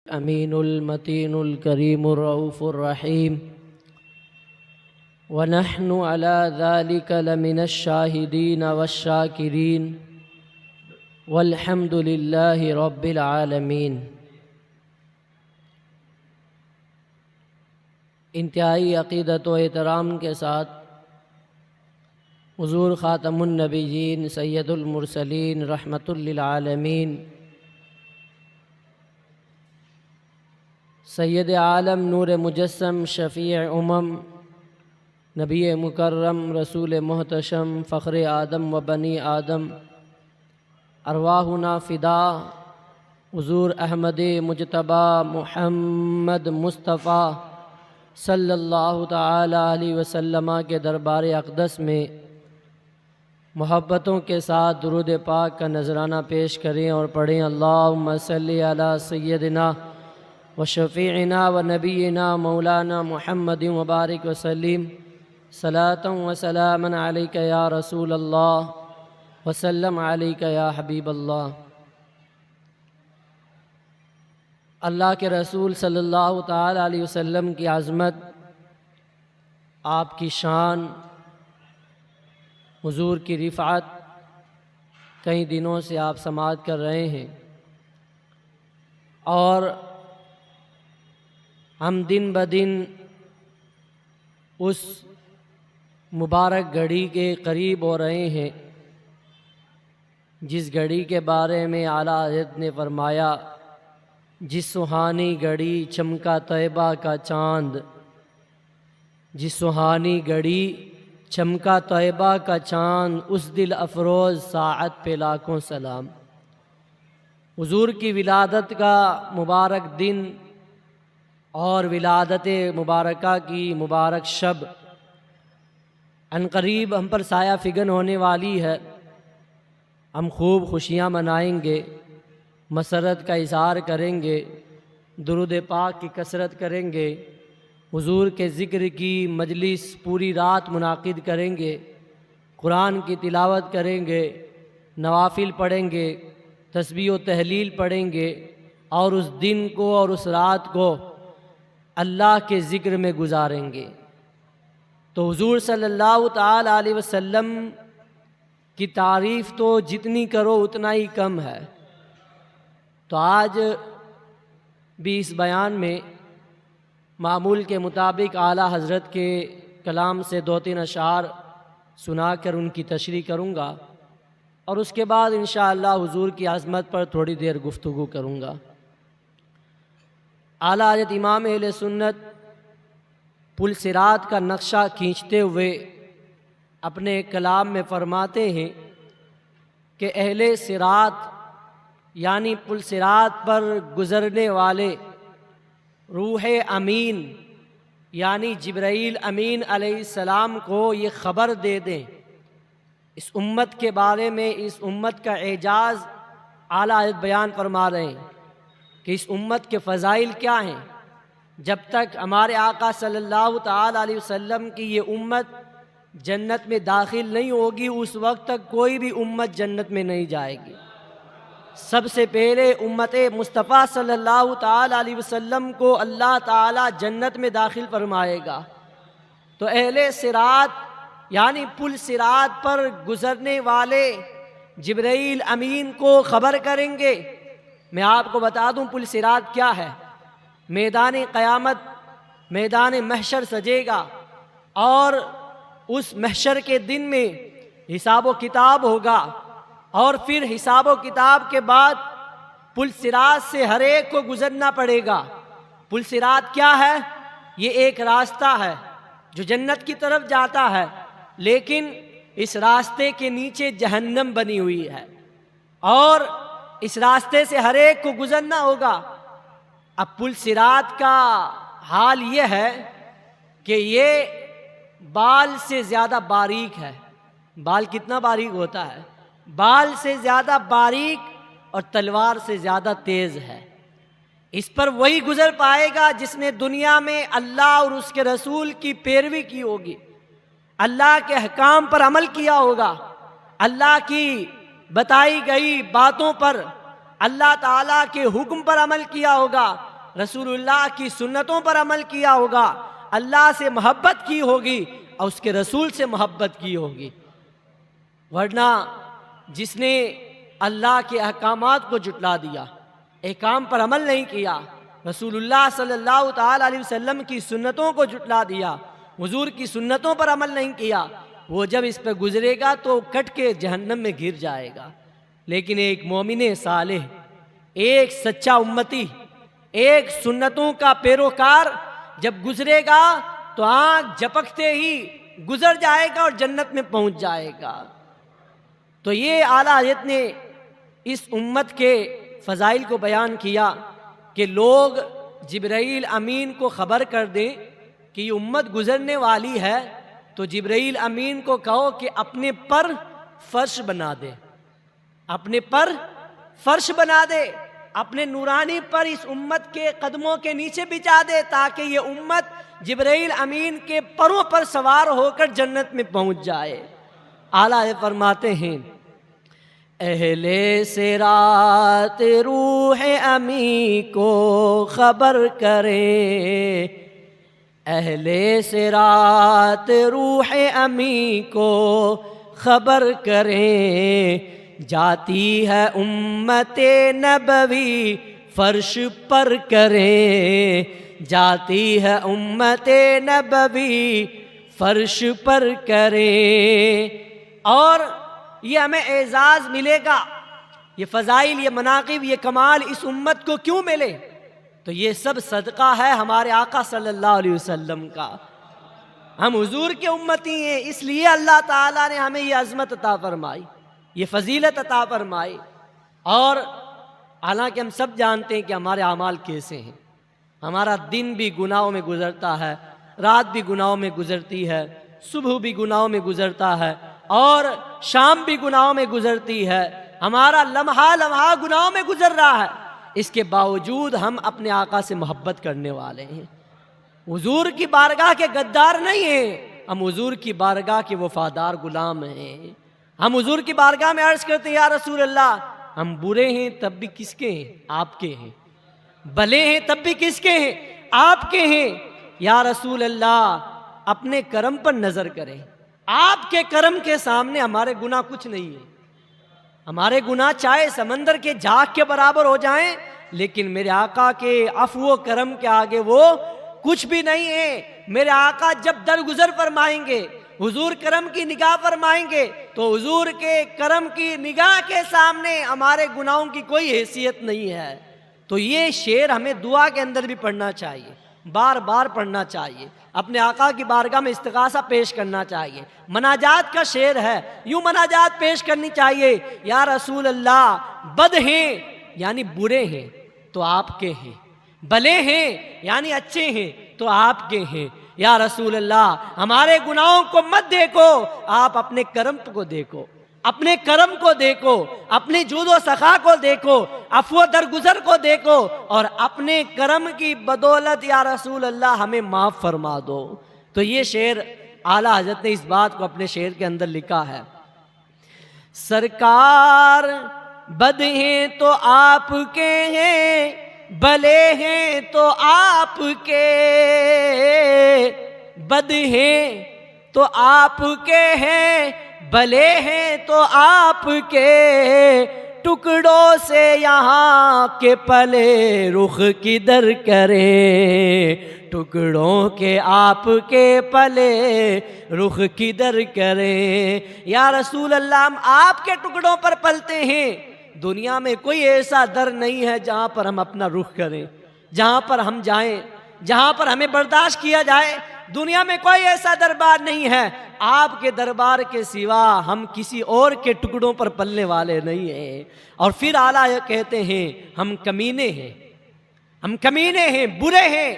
الأمين المتين الكريم الرؤوف الرحيم ونحن على ذلك لمن الشاهدين والشاكرين والحمد لله رب العالمين۔ انتہائی عقیدت و احترام کے ساتھ حضور خاتم النبیین سید المرسلین رحمۃ للعالمین سید عالم نور مجسم شفیع امم نبی مکرم رسول محتشم فخر آدم و بنی آدم ارواحنا فدا حضور احمد مجتبی محمد مصطفیٰ صلی اللہ تعالی علیہ وسلم کے دربار اقدس میں محبتوں کے ساتھ درود پاک کا نذرانہ پیش کریں اور پڑھیں۔ اللہم صلی علی سیدنا و شفیعنا و نبینا مولانا محمد وبارک وسلم صلاۃ و سلاما علیک یا رسول اللہ وسلم علیک یا حبیب اللہ۔ اللہ کے رسول صلی اللہ تعالی علیہ وسلم کی عظمت، آپ کی شان، حضور کی رفعت کئی دنوں سے آپ سماعت کر رہے ہیں، اور ہم دن بدن اس مبارک گھڑی کے قریب ہو رہے ہیں جس گھڑی کے بارے میں اعلیٰ حضرت نے فرمایا، جس سہانی گھڑی چمکا طیبہ کا چاند، جس سہانی گھڑی چمکا طیبہ کا چاند، اس دل افروز ساعت پہ لاکھوں سلام۔ حضور کی ولادت کا مبارک دن اور ولادت مبارکہ کی مبارک شب عنقریب ہم پر سایہ فگن ہونے والی ہے۔ ہم خوب خوشیاں منائیں گے، مسرت کا اظہار کریں گے، درود پاک کی کثرت کریں گے، حضور کے ذکر کی مجلس پوری رات منعقد کریں گے، قرآن کی تلاوت کریں گے، نوافل پڑھیں گے، تسبیح و تحلیل پڑھیں گے، اور اس دن کو اور اس رات کو اللہ کے ذکر میں گزاریں گے۔ تو حضور صلی اللہ تعالی علیہ وسلم کی تعریف تو جتنی کرو اتنا ہی کم ہے۔ تو آج بھی اس بیان میں معمول کے مطابق اعلیٰ حضرت کے کلام سے دو تین اشعار سنا کر ان کی تشریح کروں گا، اور اس کے بعد انشاءاللہ حضور کی عظمت پر تھوڑی دیر گفتگو کروں گا۔ اعلیٰ حضرت امام اہل سنت پل صراط کا نقشہ کھینچتے ہوئے اپنے کلام میں فرماتے ہیں کہ اہل صراط یعنی پل صراط پر گزرنے والے روح امین یعنی جبرائیل امین علیہ السلام کو یہ خبر دے دیں اس امت کے بارے میں، اس امت کا اعجاز اعلیٰ حضرت بیان فرما رہے ہیں کہ اس امت کے فضائل کیا ہیں۔ جب تک ہمارے آقا صلی اللہ تعالی علیہ وسلم کی یہ امت جنت میں داخل نہیں ہوگی، اس وقت تک کوئی بھی امت جنت میں نہیں جائے گی۔ سب سے پہلے امت مصطفیٰ صلی اللہ تعالی علیہ وسلم کو اللہ تعالی جنت میں داخل فرمائے گا۔ تو اہل صراط یعنی پل صراط پر گزرنے والے جبرائیل امین کو خبر کریں گے۔ میں آپ کو بتا دوں پل صراط کیا ہے۔ میدان قیامت، میدان محشر سجے گا، اور اس محشر کے دن میں حساب و کتاب ہوگا، اور پھر حساب و کتاب کے بعد پل صراط سے ہر ایک کو گزرنا پڑے گا۔ پل صراط کیا ہے؟ یہ ایک راستہ ہے جو جنت کی طرف جاتا ہے، لیکن اس راستے کے نیچے جہنم بنی ہوئی ہے، اور اس راستے سے ہر ایک کو گزرنا ہوگا۔ اب پل صراط کا حال یہ ہے کہ یہ بال سے زیادہ باریک ہے۔ بال کتنا باریک ہوتا ہے؟ بال سے زیادہ باریک اور تلوار سے زیادہ تیز ہے۔ اس پر وہی گزر پائے گا جس نے دنیا میں اللہ اور اس کے رسول کی پیروی کی ہوگی، اللہ کے احکام پر عمل کیا ہوگا، اللہ کی بتائی گئی باتوں پر، اللہ تعالیٰ کے حکم پر عمل کیا ہوگا، رسول اللہ کی سنتوں پر عمل کیا ہوگا، اللہ سے محبت کی ہوگی اور اس کے رسول سے محبت کی ہوگی. ورنہ جس نے اللہ کے احکامات کو جھٹلا دیا، احکام پر عمل نہیں کیا، رسول اللہ صلی اللہ تعالی علیہ وسلم کی سنتوں کو جھٹلا دیا، حضور کی سنتوں پر عمل نہیں کیا، وہ جب اس پہ گزرے گا تو کٹ کے جہنم میں گر جائے گا. لیکن ایک مومن صالح، ایک سچا امتی، ایک سنتوں کا پیروکار جب گزرے گا تو آنکھ جھپکتے ہی گزر جائے گا اور جنت میں پہنچ جائے گا. تو یہ اعلیٰ حضرت نے اس امت کے فضائل کو بیان کیا کہ لوگ جبرائیل امین کو خبر کر دیں کہ یہ امت گزرنے والی ہے، تو جبرائیل امین کو کہو کہ اپنے پر فرش بنا دے، اپنے پر فرش بنا دے، اپنے نورانی پر اس امت کے قدموں کے نیچے بچھا دے، تاکہ یہ امت جبرائیل امین کے پروں پر سوار ہو کر جنت میں پہنچ جائے. اعلیٰ فرماتے ہیں اہل صراط روح امی کو خبر کرے، اہل صراط روح امی کو خبر کریں، جاتی ہے امت نبوی فرش پر کریں، جاتی ہے امت نبوی فرش پر کریں. اور یہ ہمیں اعزاز ملے گا، یہ فضائل، یہ مناقب، یہ کمال اس امت کو کیوں ملے؟ تو یہ سب صدقہ ہے ہمارے آقا صلی اللہ علیہ وسلم کا. ہم حضور کے امتی ہیں، اس لیے اللہ تعالیٰ نے ہمیں یہ عظمت عطا فرمائی، یہ فضیلت عطا فرمائی. اور حالانکہ ہم سب جانتے ہیں کہ ہمارے اعمال کیسے ہیں. ہمارا دن بھی گناہوں میں گزرتا ہے، رات بھی گناہوں میں گزرتی ہے، صبح بھی گناہوں میں گزرتا ہے اور شام بھی گناہوں میں گزرتی ہے. ہمارا لمحہ لمحہ گناہوں میں گزر رہا ہے، اس کے باوجود ہم اپنے آقا سے محبت کرنے والے ہیں. حضور کی بارگاہ کے غدار نہیں ہیں، ہم حضور کی بارگاہ کے وفادار غلام ہیں. ہم حضور کی بارگاہ میں عرض کرتے ہیں یا رسول اللہ، ہم برے ہیں تب بھی کس کے ہیں؟ آپ کے ہیں. بھلے ہیں تب بھی کس کے ہیں؟ آپ کے ہیں. یا رسول اللہ اپنے کرم پر نظر کریں، آپ کے کرم کے سامنے ہمارے گناہ کچھ نہیں ہے. ہمارے گناہ چاہے سمندر کے جھاگ کے برابر ہو جائیں، لیکن میرے آقا کے عفو و کرم کے آگے وہ کچھ بھی نہیں ہے. میرے آقا جب درگزر فرمائیں گے، حضور کرم کی نگاہ فرمائیں گے، تو حضور کے کرم کی نگاہ کے سامنے ہمارے گناہوں کی کوئی حیثیت نہیں ہے. تو یہ شعر ہمیں دعا کے اندر بھی پڑھنا چاہیے، بار بار پڑھنا چاہیے، اپنے آقا کی بارگاہ میں استغاثہ پیش کرنا چاہیے. مناجات کا شعر ہے، یوں مناجات پیش کرنی چاہیے. یا رسول اللہ بد ہیں یعنی برے ہیں تو آپ کے ہیں، بھلے ہیں یعنی اچھے ہیں تو آپ کے ہیں. یا رسول اللہ ہمارے گناہوں کو مت دیکھو، آپ اپنے کرم کو دیکھو، اپنے کرم کو دیکھو، اپنی جود و سخا کو دیکھو، عفو درگزر کو دیکھو، اور اپنے کرم کی بدولت یا رسول اللہ ہمیں معاف فرما دو. تو یہ شعر اعلیٰ حضرت نے اس بات کو اپنے شعر کے اندر لکھا ہے. سرکار بد ہیں تو آپ کے ہیں، بھلے ہیں تو آپ کے، بد ہیں تو آپ کے ہیں، بھلے ہیں تو آپ کے، ٹکڑوں سے یہاں کے پلے رخ کدھر کریں، ٹکڑوں کے آپ کے پلے رخ کدھر کریں. یا رسول اللہ ہم آپ کے ٹکڑوں پر پلتے ہیں. دنیا میں کوئی ایسا در نہیں ہے جہاں پر ہم اپنا رخ کریں، جہاں پر ہم جائیں، جہاں پر ہمیں برداشت کیا جائے. دنیا میں کوئی ایسا دربار نہیں ہے، آپ کے دربار کے سوا ہم کسی اور کے ٹکڑوں پر پلنے والے نہیں ہیں. اور پھر اعلیٰ یہ کہتے ہیں ہم کمینے ہیں، ہم کمینے ہیں، برے ہیں.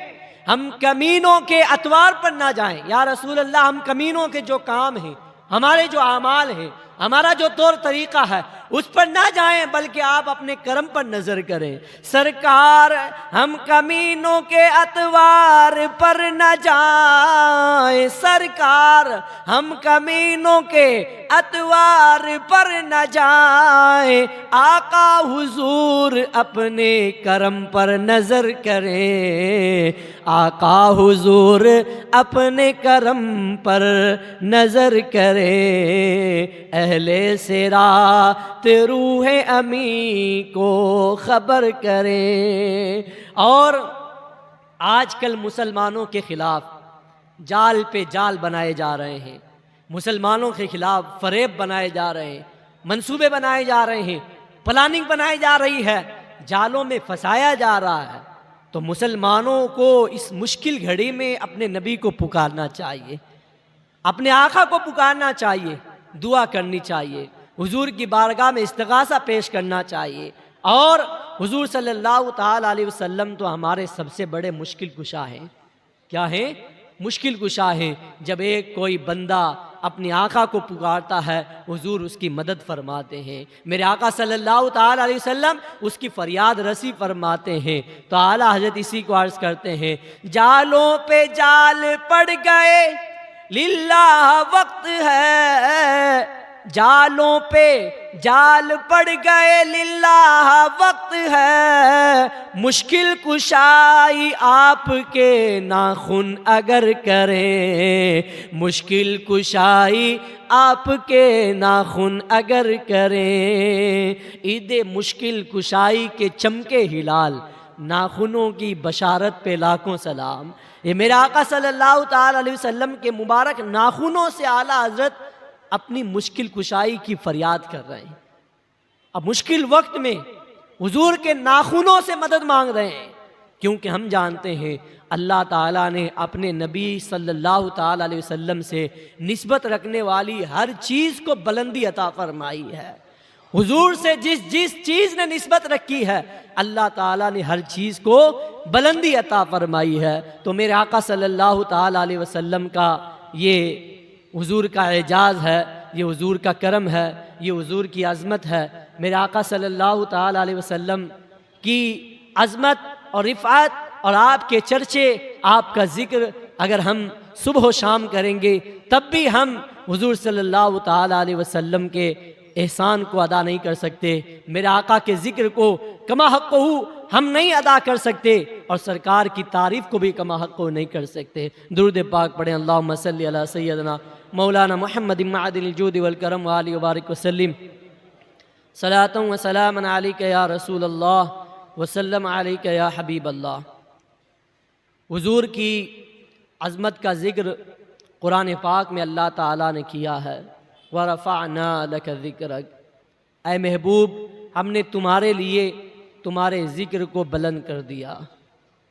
ہم کمینوں کے اطوار پر نہ جائیں. یا رسول اللہ ہم کمینوں کے جو کام ہیں، ہمارے جو اعمال ہیں، ہمارا جو طور طریقہ ہے اس پر نہ جائیں، بلکہ آپ اپنے کرم پر نظر کریں۔ سرکار ہم کمینوں کے اتوار پر نہ جائیں، سرکار ہم کمینوں کے اتوار پر نہ جائیں، آقا حضور اپنے کرم پر نظر کریں، آقا حضور اپنے کرم پر نظر کریں، اہل صراط روح امین کو خبر کریں۔ اور آج کل مسلمانوں کے خلاف جال پہ جال بنائے جا رہے ہیں، مسلمانوں کے خلاف فریب بنائے جا رہے ہیں، منصوبے بنائے جا رہے ہیں، پلاننگ بنائی جا رہی ہے، جالوں میں پھنسایا جا رہا ہے۔ تو مسلمانوں کو اس مشکل گھڑی میں اپنے نبی کو پکارنا چاہیے، اپنے آقا کو پکارنا چاہیے، دعا کرنی چاہیے، حضور کی بارگاہ میں استغاثہ پیش کرنا چاہیے۔ اور حضور صلی اللہ تعالی علیہ وسلم تو ہمارے سب سے بڑے مشکل کشا ہیں۔ کیا ہیں؟ مشکل کشا ہیں۔ جب ایک کوئی بندہ اپنے آقا کو پکارتا ہے، حضور اس کی مدد فرماتے ہیں۔ میرے آقا صلی اللہ تعالی علیہ وسلم اس کی فریاد رسی فرماتے ہیں۔ تو اعلیٰ حضرت اسی کو عرض کرتے ہیں، جالوں پہ جال پڑ گئے للہ وقت ہے، جالوں پہ جال پڑ گئے للہ وقت ہے، مشکل کشائی آپ کے ناخن اگر کریں، مشکل کشائی آپ کے ناخن اگر کریں، عید مشکل کشائی کے چمکے ہلال، ناخنوں کی بشارت پہ لاکھوں سلام۔ یہ میرے آقا صلی اللہ تعالی علیہ وسلم کے مبارک ناخنوں سے اعلیٰ حضرت اپنی مشکل کشائی کی فریاد کر رہے ہیں۔ اب مشکل وقت میں حضور کے ناخنوں سے مدد مانگ رہے ہیں، کیونکہ ہم جانتے ہیں اللہ تعالیٰ نے اپنے نبی صلی اللہ تعالی علیہ وسلم سے نسبت رکھنے والی ہر چیز کو بلندی عطا فرمائی ہے۔ حضور سے جس چیز نے نسبت رکھی ہے، اللہ تعالیٰ نے ہر چیز کو بلندی عطا فرمائی ہے۔ تو میرے آقا صلی اللہ تعالی علیہ وسلم کا یہ حضور کا اعجاز ہے، یہ حضور کا کرم ہے، یہ حضور کی عظمت ہے۔ میرے آقا صلی اللہ تعالی علیہ وسلم کی عظمت اور رفعت اور آپ کے چرچے، آپ کا ذکر اگر ہم صبح و شام کریں گے تب بھی ہم حضور صلی اللہ تعالی علیہ وسلم کے احسان کو ادا نہیں کر سکتے، میرے آقا کے ذکر کو کما حق ہم نہیں ادا کر سکتے، اور سرکار کی تعریف کو بھی کما حق نہیں کر سکتے۔ درود پاک پڑھیں، اللہم صلی علی سیدنا مولانا محمد معدن الجود والکرم وآلہ وبارک وسلم، صلاۃ و سلام علیک یا رسول اللہ وسلم علیک یا حبیب اللہ۔ حضور کی عظمت کا ذکر قرآن پاک میں اللہ تعالیٰ نے کیا ہے، وَرَفَعْنَا لَكَ ذِكْرَكَ، اے محبوب ہم نے تمہارے لیے تمہارے ذکر کو بلند کر دیا،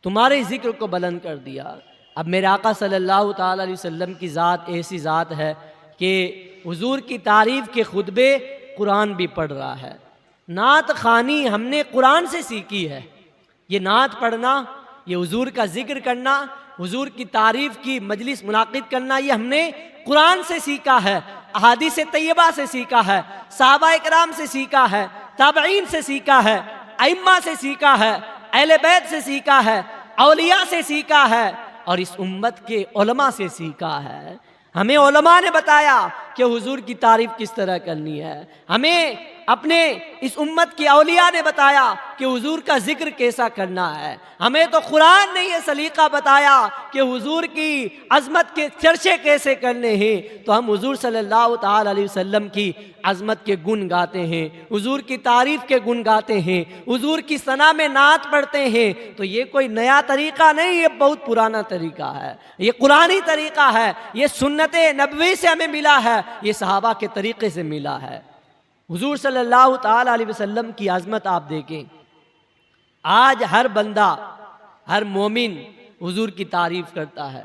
تمہارے ذکر کو بلند کر دیا۔ اب میرے آقا صلی اللہ تعالی علیہ وسلم کی ذات ایسی ذات ہے کہ حضور کی تعریف کے خطبے قرآن بھی پڑھ رہا ہے۔ نعت خوانی ہم نے قرآن سے سیکھی ہے، یہ نعت پڑھنا، یہ حضور کا ذکر کرنا، حضور کی تعریف کی مجلس منعقد کرنا، یہ ہم نے قرآن سے سیکھا ہے، احادیث طیبہ سے سیکھا ہے، صحابہ کرام سے سیکھا ہے، تابعین سے سیکھا ہے، ائمہ سے سیکھا ہے، اہل بیت سے سیکھا ہے، اولیاء سے سیکھا ہے، اور اس امت کے علماء سے سیکھا ہے۔ ہمیں علماء نے بتایا کہ حضور کی تعریف کس طرح کرنی ہے، ہمیں اپنے اس امت کی اولیاء نے بتایا کہ حضور کا ذکر کیسا کرنا ہے، ہمیں تو قرآن نے یہ سلیقہ بتایا کہ حضور کی عظمت کے چرچے کیسے کرنے ہیں۔ تو ہم حضور صلی اللہ تعالی علیہ وسلم کی عظمت کے گن گاتے ہیں، حضور کی تعریف کے گن گاتے ہیں، حضور کی ثنا میں نعت پڑھتے ہیں۔ تو یہ کوئی نیا طریقہ نہیں، یہ بہت پرانا طریقہ ہے، یہ قرآنی طریقہ ہے، یہ سنت نبوی سے ہمیں ملا ہے، یہ صحابہ کے طریقے سے ملا ہے۔ حضور صلی اللہ تعالی علیہ وسلم کی عظمت آپ دیکھیں، آج ہر بندہ، ہر مومن حضور کی تعریف کرتا ہے،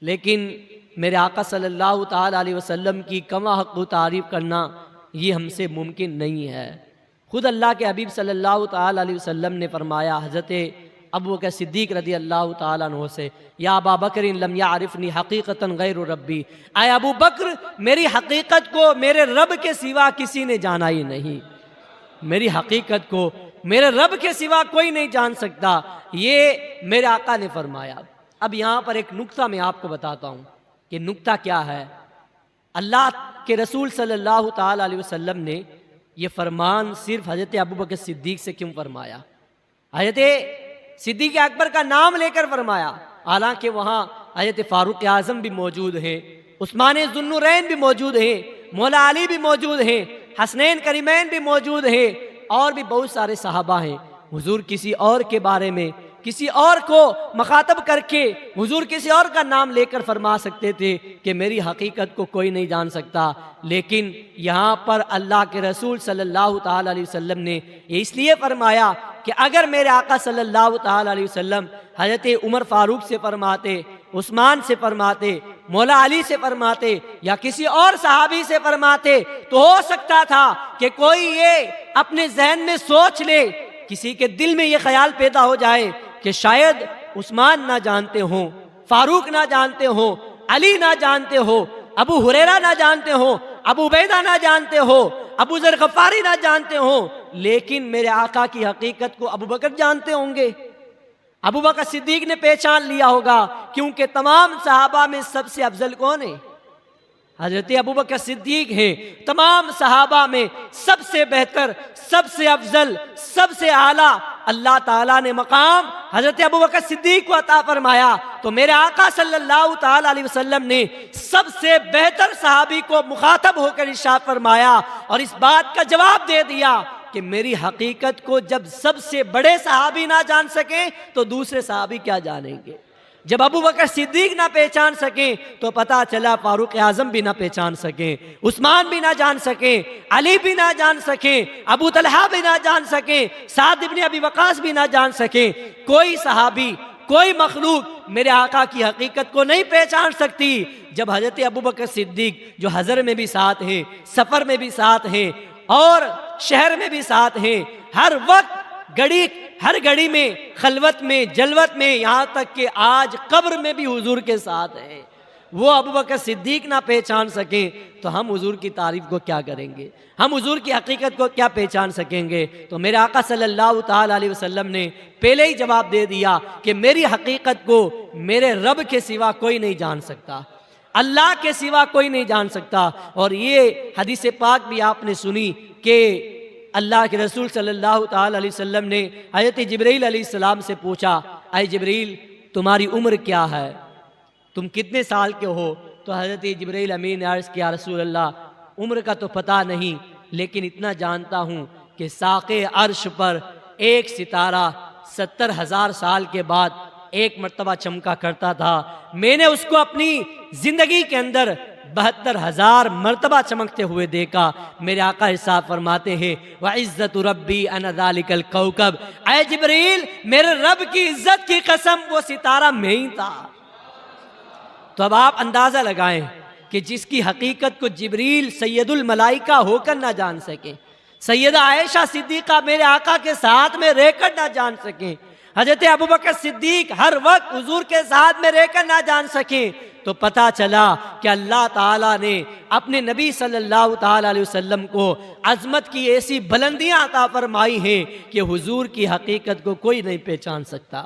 لیکن میرے آقا صلی اللہ تعالی علیہ وسلم کی کما حق تعریف کرنا یہ ہم سے ممکن نہیں ہے۔ خود اللہ کے حبیب صلی اللہ تعالی علیہ وسلم نے فرمایا، حضرت ابو بکر صدیق رضی اللہ تعالیٰ عنہ سے، یا ابا بکر لم یعرفنی حقیقتا غیر ربی، اے ابو بکر میری حقیقت کو میرے رب کے سوا کسی نے جانا ہی نہیں، میری حقیقت کو میرے رب کے سوا کوئی نہیں جان سکتا، یہ میرے آقا نے فرمایا۔ اب یہاں پر ایک نکتہ میں آپ کو بتاتا ہوں کہ نکتہ کیا ہے۔ اللہ کے رسول صلی اللہ تعالیٰ علیہ وسلم نے یہ فرمان صرف حضرت ابو بکر صدیق سے کیوں فرمایا؟ حضرت صدیق اکبر کا نام لے کر فرمایا، حالانکہ وہاں حضرت فاروق اعظم بھی موجود ہیں، عثمان ذو النورین بھی موجود ہیں، مولا علی بھی موجود ہیں، حسنین کریمین بھی موجود ہیں، اور بھی بہت سارے صحابہ ہیں۔ حضور کسی اور کے بارے میں کسی اور کو مخاطب کر کے حضور کسی اور کا نام لے کر فرما سکتے تھے کہ میری حقیقت کو کوئی نہیں جان سکتا، لیکن یہاں پر اللہ کے رسول صلی اللہ تعالیٰ علیہ وسلم نے یہ اس لیے فرمایا کہ اگر میرے آقا صلی اللہ تعالیٰ علیہ وسلم حضرت عمر فاروق سے فرماتے، عثمان سے فرماتے، مولا علی سے فرماتے یا کسی اور صحابی سے فرماتے تو ہو سکتا تھا کہ کوئی یہ اپنے ذہن میں سوچ لے، کسی کے دل میں یہ خیال پیدا ہو جائے کہ شاید عثمان نہ جانتے ہوں، فاروق نہ جانتے ہوں، علی نہ جانتے ہو، ابو ہریرہ نہ جانتے ہوں، ابو عبیدہ نہ جانتے ہو، ابو ذر غفاری نہ جانتے ہوں، لیکن میرے آقا کی حقیقت کو ابو بکر جانتے ہوں گے۔ ابو بکر صدیق نے پہچان لیا ہوگا، کیونکہ تمام صحابہ میں سب سے افضل کون ہے؟ حضرت ابو بکر صدیق ہیں۔ تمام صحابہ میں سب سے بہتر، سب سے افضل، سب سے اعلیٰ اللہ تعالیٰ نے مقام حضرت ابو بکر صدیق کو عطا فرمایا، تو میرے آقا صلی اللہ تعالیٰ علیہ وسلم نے سب سے بہتر صحابی کو مخاطب ہو کر ارشاد فرمایا اور اس بات کا جواب دے دیا کہ میری حقیقت کو جب سب سے بڑے صحابی نہ جان سکیں تو دوسرے صحابی کیا جانیں گے؟ جب ابو بکر صدیق نہ پہچان سکیں تو پتا چلا فاروق اعظم بھی نہ پہچان سکیں، عثمان بھی نہ جان سکیں، علی بھی نہ جان سکیں، ابو طلحہ بھی نہ جان سکیں، سعد ابن ابی وقاص بھی نہ جان سکیں، کوئی صحابی، کوئی مخلوق میرے آقا کی حقیقت کو نہیں پہچان سکتی جب حضرت ابو بکر صدیق جو حضر میں بھی ساتھ ہیں، سفر میں بھی ساتھ ہیں اور شہر میں بھی ساتھ ہیں، ہر وقت ہر گھڑی میں، خلوت میں، جلوت میں، یہاں تک کہ آج قبر میں بھی حضور کے ساتھ ہیں، وہ ابو بکر صدیق نہ پہچان سکیں تو ہم حضور کی تعریف کو کیا کریں گے؟ ہم حضور کی حقیقت کو کیا پہچان سکیں گے؟ تو میرے آقا صلی اللہ تعالیٰ علیہ وسلم نے پہلے ہی جواب دے دیا کہ میری حقیقت کو میرے رب کے سوا کوئی نہیں جان سکتا، اللہ کے سوا کوئی نہیں جان سکتا۔ اور یہ حدیث پاک بھی آپ نے سنی کہ اللہ کے رسول صلی اللہ تعالیٰ علیہ وسلم نے حضرت جبرائیل علیہ السلام سے پوچھا، اے جبرائیل تمہاری عمر کیا ہے؟ تم کتنے سال کے ہو؟ تو حضرت جبرائیل امین نے عرض کیا، رسول اللہ عمر کا تو پتہ نہیں، لیکن اتنا جانتا ہوں کہ ساق عرش پر ایک ستارہ 70,000 سال کے بعد ایک مرتبہ چمکا کرتا تھا، میں نے اس کو اپنی زندگی کے اندر 72,000 مرتبہ چمکتے ہوئے دیکھا۔ میرے آقا ارشاد فرماتے ہیں، وَعِزَّتُ رَبِّي أَنَا ذَلِكَ الْكَوْكَبْ، اے جبرائیل میرے رب کی عزت کی قسم وہ ستارہ میں ہی تھا۔ تو اب آپ اندازہ لگائیں کہ جس کی حقیقت کو جبریل سید الملائکہ ہو کر نہ جان سکیں، سیدہ عائشہ صدیقہ میرے آقا کے ساتھ میں رہ کر نہ جان سکیں، حضرت ابوبکر صدیق ہر وقت حضور کے ساتھ میں رہ کر نہ جان سکیں، تو پتا چلا کہ اللہ تعالیٰ نے اپنے نبی صلی اللہ تعالیٰ علیہ وسلم کو عظمت کی ایسی بلندیاں عطا فرمائی ہیں کہ حضور کی حقیقت کو کوئی نہیں پہچان سکتا۔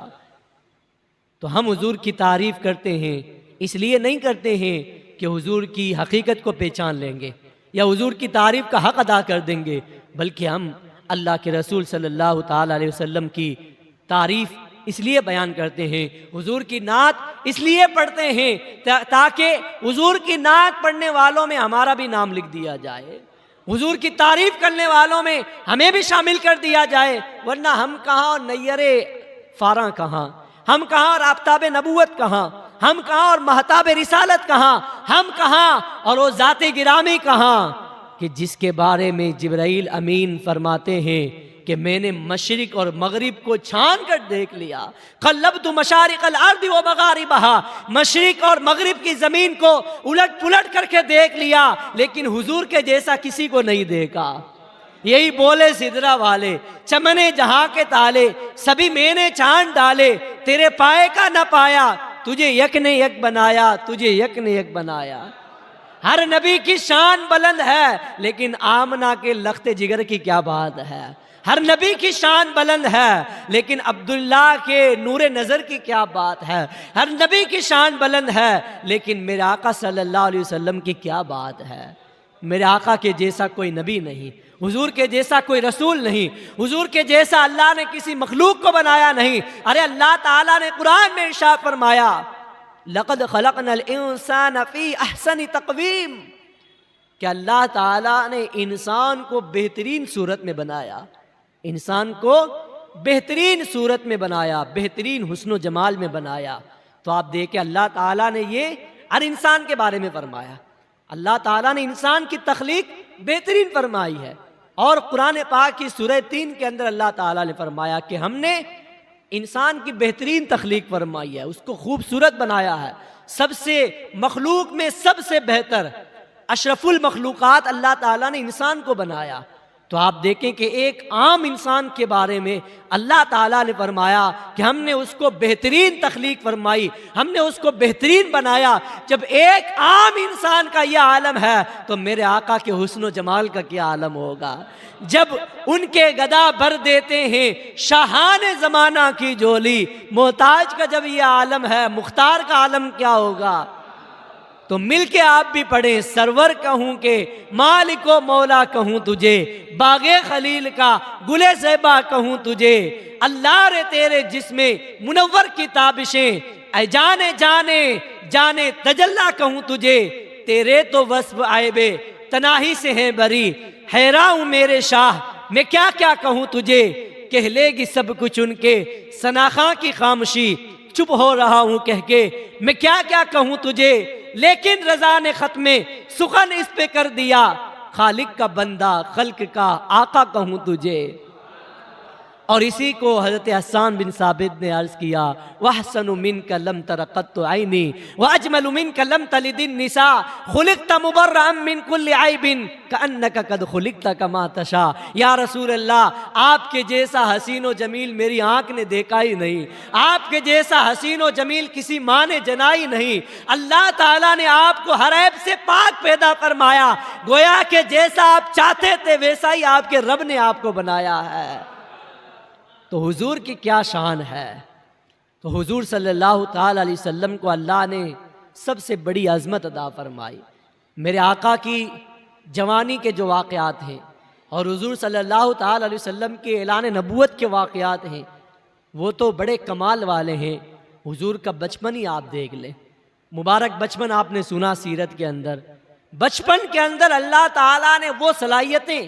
تو ہم حضور کی تعریف کرتے ہیں، اس لیے نہیں کرتے ہیں کہ حضور کی حقیقت کو پہچان لیں گے یا حضور کی تعریف کا حق ادا کر دیں گے، بلکہ ہم اللہ کے رسول صلی اللہ تعالیٰ علیہ وسلم کی تعریف اس لیے بیان کرتے ہیں، حضور کی نعت اس لیے پڑھتے ہیں تاکہ حضور کی نعت پڑھنے والوں میں ہمارا بھی نام لکھ دیا جائے، حضور کی تعریف کرنے والوں میں ہمیں بھی شامل کر دیا جائے، ورنہ ہم کہاں اور نیر فاراں کہاں، ہم کہاں اور آفتاب نبوت کہاں، ہم کہاں اور مہتاب رسالت کہاں، ہم کہاں اور وہ ذات گرامی کہاں کہ جس کے بارے میں جبرائیل امین فرماتے ہیں کہ میں نے مشرق اور مغرب کو چھان کر دیکھ لیا، قلبت مشارق الارض و مغاربها، مشرق اور مغرب کی زمین کو الٹ پلٹ کر کے دیکھ لیا، لیکن حضور کے جیسا کسی کو نہیں دیکھا۔ یہی بولے سدرا والے، چمنے جہاں کے تالے، سبھی میں نے چاند ڈالے، تیرے پائے کا نہ پایا، تجھے یک نے یک بنایا، تجھے یک نے یک بنایا۔ ہر نبی کی شان بلند ہے، لیکن آمنہ کے لخت جگر کی کیا بات ہے۔ ہر نبی کی شان بلند ہے، لیکن عبداللہ کے نور نظر کی کیا بات ہے۔ ہر نبی کی شان بلند ہے، لیکن میرے آقا صلی اللہ علیہ وسلم کی کیا بات ہے۔ میرے آقا کے جیسا کوئی نبی نہیں، حضور کے جیسا کوئی رسول نہیں، حضور کے جیسا اللہ نے کسی مخلوق کو بنایا نہیں۔ ارے اللہ تعالیٰ نے قرآن میں ارشاد فرمایا، لَقَدْ خَلَقْنَا الْإِنسَانَ فِي أَحْسَنِ تَقْوِيمٍ، کہ اللہ تعالیٰ نے انسان کو بہترین صورت میں بنایا، انسان کو بہترین صورت میں بنایا، بہترین حسن و جمال میں بنایا۔ تو آپ دیکھیں اللہ تعالیٰ نے یہ ہر انسان کے بارے میں فرمایا، اللہ تعالیٰ نے انسان کی تخلیق بہترین فرمائی ہے۔ اور قرآن پاک کی سورہ 3 کے اندر اللہ تعالیٰ نے فرمایا کہ ہم نے انسان کی بہترین تخلیق فرمائی ہے، اس کو خوبصورت بنایا ہے، سب سے مخلوق میں سب سے بہتر اشرف المخلوقات اللہ تعالیٰ نے انسان کو بنایا۔ تو آپ دیکھیں کہ ایک عام انسان کے بارے میں اللہ تعالیٰ نے فرمایا کہ ہم نے اس کو بہترین تخلیق فرمائی، ہم نے اس کو بہترین بنایا۔ جب ایک عام انسان کا یہ عالم ہے تو میرے آقا کے حسن و جمال کا کیا عالم ہوگا۔ جب ان کے گدا بھر دیتے ہیں شاہان زمانہ کی جولی، محتاج کا جب یہ عالم ہے، مختار کا عالم کیا ہوگا۔ تو مل کے آپ بھی پڑھیں، سرور کہوں کہ مالک و مولا کہوں تجھے، باغ خلیل کا گل زیبا کہوں تجھے، اللہ رے تیرے جسم منور کی تابشیں، اے جانے جانے جانے تجلا کہوں تجھے، تیرے تو وصف عیب تناہی سے ہیں بری، حیراں ہوں میرے شاہ میں کیا کیا کہوں تجھے، کہہ لے گی سب کچھ ان کے ثناخواں کی خاموشی، چپ ہو رہا ہوں کہہ کے میں کیا کیا کہوں تجھے، لیکن رضا نے ختم سخن اس پہ کر دیا، خالق کا بندہ خلق کا آقا کہوں تجھے۔ اور اسی کو حضرت حسان بن ثابت نے عرض کیا، وَأَحْسَنُ مِنْكَ لَمْ تَرَ قَطُّ عَيْنِي وَأَجْمَلُ مِنْكَ لَمْ تَلِدِ النِّسَاءُ خُلِقْتَ مُبَرَّأً مِنْ كُلِّ عَيْبٍ كَأَنَّكَ قَدْ خُلِقْتَ كَمَا تَشَاءُ۔ یا رسول اللہ، آپ کے جیسا حسین و جمیل میری آنکھ نے دیکھا ہی نہیں، آپ کے جیسا حسین و جمیل کسی ماں نے جنا ہی نہیں۔ اللہ تعالیٰ نے آپ کو ہر عیب سے پاک پیدا فرمایا، گویا کہ جیسا آپ چاہتے تھے ویسا ہی آپ کے رب نے آپ کو بنایا ہے۔ تو حضور کی کیا شان ہے۔ تو حضور صلی اللہ تعالی علیہ وسلم کو اللہ نے سب سے بڑی عظمت عطا فرمائی۔ میرے آقا کی جوانی کے جو واقعات ہیں اور حضور صلی اللہ تعالی علیہ وسلم کے اعلان نبوت کے واقعات ہیں وہ تو بڑے کمال والے ہیں۔ حضور کا بچپن ہی آپ دیکھ لیں، مبارک بچپن آپ نے سنا سیرت کے اندر۔ بچپن کے اندر اللہ تعالیٰ نے وہ صلاحیتیں،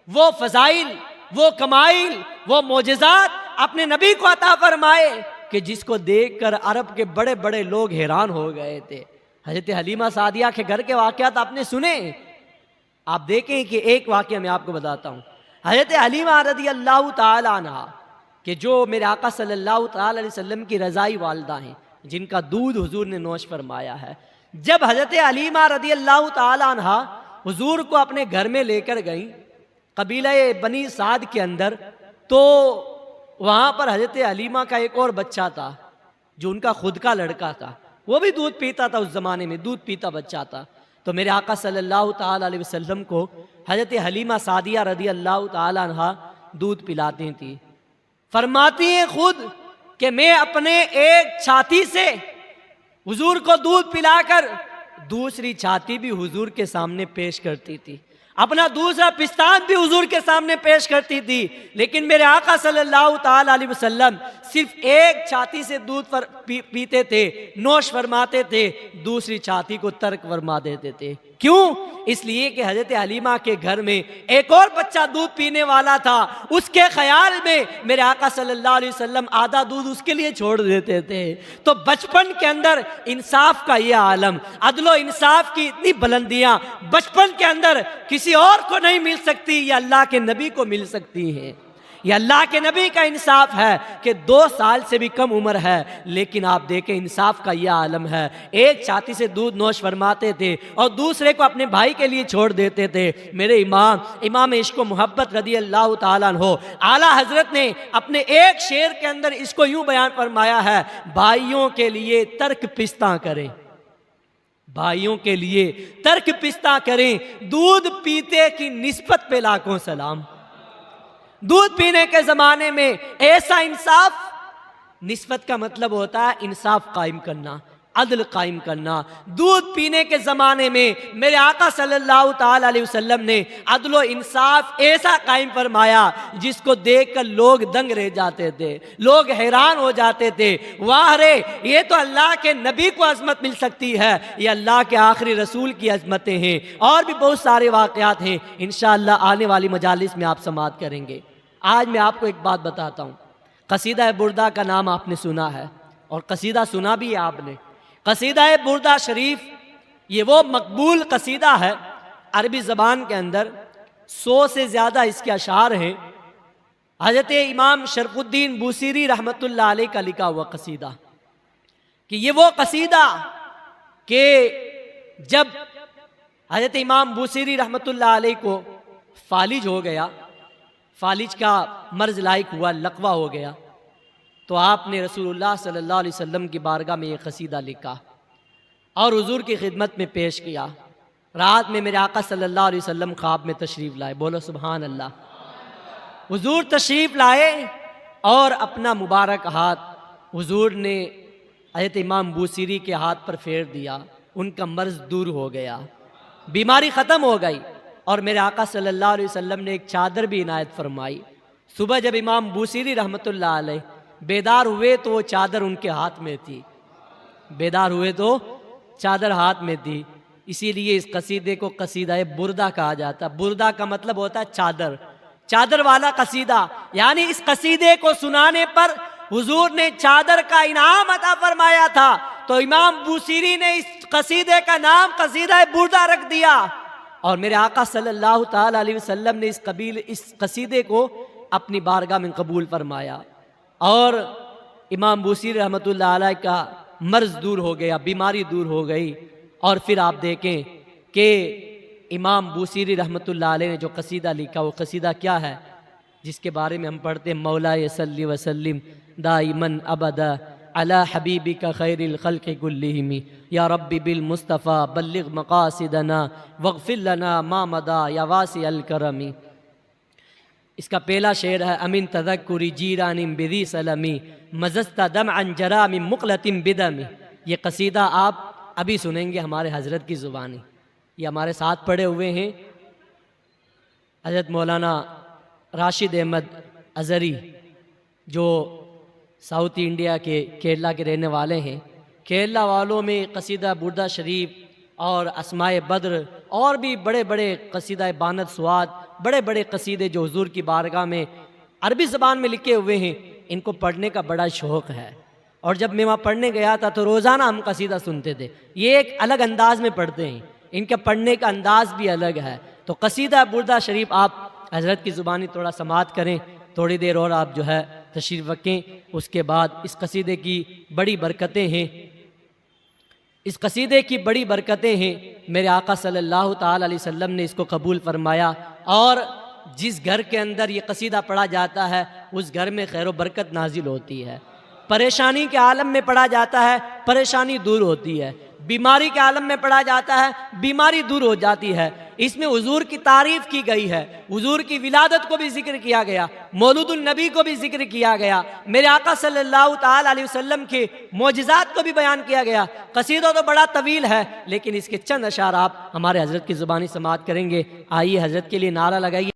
وہ فضائل، وہ کمائل، وہ معجزات اپنے نبی کو عطا فرمائے کہ جس کو دیکھ کر عرب کے بڑے بڑے لوگ حیران ہو گئے تھے۔ حضرت حلیمہ سعدیہ کے گھر کے واقعات آپ نے سنے۔ آپ دیکھیں کہ ایک واقعہ میں آپ کو بتاتا ہوں۔ حضرت حلیمہ رضی اللہ تعالی عنہ کہ جو میرے آقا صلی اللہ تعالی علیہ وسلم کی رضائی والدہ ہیں، جن کا دودھ حضور نے نوش فرمایا ہے، جب حضرت حلیمہ رضی اللہ تعالی عنہ حضور کو اپنے گھر میں لے کر گئیں قبیلہ بنی سعد کے اندر، تو وہاں پر حضرت حلیمہ کا ایک اور بچہ تھا جو ان کا خود کا لڑکا تھا، وہ بھی دودھ پیتا تھا، اس زمانے میں دودھ پیتا بچہ تھا۔ تو میرے آقا صلی اللہ تعالی علیہ وسلم کو حضرت حلیمہ سعدیہ رضی اللہ تعالی عنہ دودھ پلاتی تھی۔ فرماتی ہیں خود کہ میں اپنے ایک چھاتی سے حضور کو دودھ پلا کر دوسری چھاتی بھی حضور کے سامنے پیش کرتی تھی، اپنا دوسرا پستان بھی حضور کے سامنے پیش کرتی تھی، لیکن میرے آقا صلی اللہ تعالی علیہ وسلم صرف ایک چھاتی سے دودھ پیتے تھے، نوش فرماتے تھے، دوسری چھاتی کو ترک فرما دیتے تھے۔ کیوں؟ اس لیے کہ حضرت حلیمہ کے گھر میں ایک اور بچہ دودھ پینے والا تھا، اس کے خیال میں میرے آقا صلی اللہ علیہ وسلم آدھا دودھ اس کے لیے چھوڑ دیتے تھے۔ تو بچپن کے اندر انصاف کا یہ عالم، عدل و انصاف کی اتنی بلندیاں بچپن کے اندر کسی اور کو نہیں مل سکتی، یہ اللہ کے نبی کو مل سکتی ہیں۔ یہ اللہ کے نبی کا انصاف ہے کہ 2 سال سے بھی کم عمر ہے، لیکن آپ دیکھیں انصاف کا یہ عالم ہے، ایک چھاتی سے دودھ نوش فرماتے تھے اور دوسرے کو اپنے بھائی کے لیے چھوڑ دیتے تھے۔ میرے امام عشق و محبت رضی اللہ تعالیٰ عنہ اعلیٰ حضرت نے اپنے ایک شعر کے اندر اس کو یوں بیان فرمایا ہے، بھائیوں کے لیے ترک پستہ کریں، بھائیوں کے لیے ترک پستہ کریں، دودھ پیتے کی نسبت پہ لاکھوں سلام۔ دودھ پینے کے زمانے میں ایسا انصاف، نسبت کا مطلب ہوتا ہے انصاف قائم کرنا، عدل قائم کرنا۔ دودھ پینے کے زمانے میں میرے آقا صلی اللہ تعالی علیہ وسلم نے عدل و انصاف ایسا قائم فرمایا جس کو دیکھ کر لوگ دنگ رہ جاتے تھے، لوگ حیران ہو جاتے تھے، واہ رے یہ تو اللہ کے نبی کو عظمت مل سکتی ہے، یہ اللہ کے آخری رسول کی عظمتیں ہیں۔ اور بھی بہت سارے واقعات ہیں، انشاءاللہ آنے والی مجالس میں آپ سماعت کریں گے۔ آج میں آپ کو ایک بات بتاتا ہوں، قصیدہ بردہ کا نام آپ نے سنا ہے اور قصیدہ سنا بھی ہے آپ نے۔ قصیدہ بردہ شریف یہ وہ مقبول قصیدہ ہے، عربی زبان کے اندر 100 سے زیادہ اس کے اشعار ہیں۔ حضرت امام شرف الدین بوصیری رحمۃ اللہ علیہ کا لکھا ہوا قصیدہ کہ یہ وہ قصیدہ کہ جب حضرت امام بوصیری رحمۃ اللہ علیہ کو فالج ہو گیا، فالج کا مرض لاحق ہوا، لقوہ ہو گیا، تو آپ نے رسول اللہ صلی اللہ علیہ وسلم کی بارگاہ میں یہ قصیدہ لکھا اور حضور کی خدمت میں پیش کیا۔ رات میں میرے آقا صلی اللہ علیہ وسلم خواب میں تشریف لائے، بولو سبحان اللہ۔ حضور تشریف لائے اور اپنا مبارک ہاتھ حضور نے حضرت امام بوصیری کے ہاتھ پر پھیر دیا، ان کا مرض دور ہو گیا، بیماری ختم ہو گئی، اور میرے آقا صلی اللہ علیہ وسلم نے ایک چادر بھی عنایت فرمائی۔ صبح جب امام بوصیری رحمۃ اللہ علیہ بیدار ہوئے تو وہ چادر ان کے ہاتھ میں تھی، بیدار ہوئے تو چادر ہاتھ میں تھی۔ اسی لیے اس قصیدے کو قصیدہ بردہ کہا جاتا ہے۔ بردہ کا مطلب ہوتا ہے چادر، چادر والا قصیدہ، یعنی اس قصیدے کو سنانے پر حضور نے چادر کا انعام عطا فرمایا تھا، تو امام بوصیری نے اس قصیدے کا نام قصیدہ بردہ رکھ دیا، اور میرے آقا صلی اللہ تعالی علیہ وسلم نے اس قصیدے کو اپنی بارگاہ میں قبول فرمایا، اور امام بوصیری رحمۃ اللہ علیہ کا مرض دور ہو گیا، بیماری دور ہو گئی۔ اور پھر آپ دیکھیں کہ امام بوصیری رحمۃ اللہ علیہ نے جو قصیدہ لکھا، وہ قصیدہ کیا ہے جس کے بارے میں ہم پڑھتے ہیں، مولاي صلی وسلم دائماً ابدا علی حبیبک خیر الخلق کلہم یا رب بالمصطفیٰ بلغ مقاصدنا واغفر لنا ما مضی یا واسع الکرم۔ اس کا پہلا شعر ہے، امن تذکری جیران بذی سلمی مزست دمعا جرا من مقلۃ بدم۔ یہ قصیدہ آپ ابھی سنیں گے ہمارے حضرت کی زبانی، یہ ہمارے ساتھ پڑھے ہوئے ہیں حضرت مولانا راشد احمد ازہری، جو ساؤتھ انڈیا کے کیرلا کے رہنے والے ہیں۔ کیرلا والوں میں قصیدہ بردہ شریف اور اسماء بدر اور بھی بڑے بڑے قصیدہ بانت سواد، بڑے بڑے قصیدے جو حضور کی بارگاہ میں عربی زبان میں لکھے ہوئے ہیں، ان کو پڑھنے کا بڑا شوق ہے۔ اور جب میں وہاں پڑھنے گیا تھا تو روزانہ ہم قصیدہ سنتے تھے، یہ ایک الگ انداز میں پڑھتے ہیں، ان کے پڑھنے کا انداز بھی الگ ہے۔ تو قصیدہ بردہ شریف آپ حضرت کی زبانی تھوڑا سماعت کریں، تھوڑی دیر اور آپ جو ہے تشریف رکھیں، اس کے بعد اس قصیدے کی بڑی برکتیں ہیں، اس قصیدے کی بڑی برکتیں ہیں۔ میرے آقا صلی اللہ تعالی علیہ وسلم نے اس کو قبول فرمایا، اور جس گھر کے اندر یہ قصیدہ پڑھا جاتا ہے اس گھر میں خیر و برکت نازل ہوتی ہے، پریشانی کے عالم میں پڑھا جاتا ہے پریشانی دور ہوتی ہے، بیماری کے عالم میں پڑھا جاتا ہے بیماری دور ہو جاتی ہے۔ اس میں حضور کی تعریف کی گئی ہے، حضور کی ولادت کو بھی ذکر کیا گیا، مولود النبی کو بھی ذکر کیا گیا، میرے آقا صلی اللہ تعالی علیہ وسلم کے معجزات کو بھی بیان کیا گیا۔ قصیدہ تو بڑا طویل ہے، لیکن اس کے چند اشعار آپ ہمارے حضرت کی زبانی سماعت کریں گے۔ آئیے حضرت کے لیے نعرہ لگائیے۔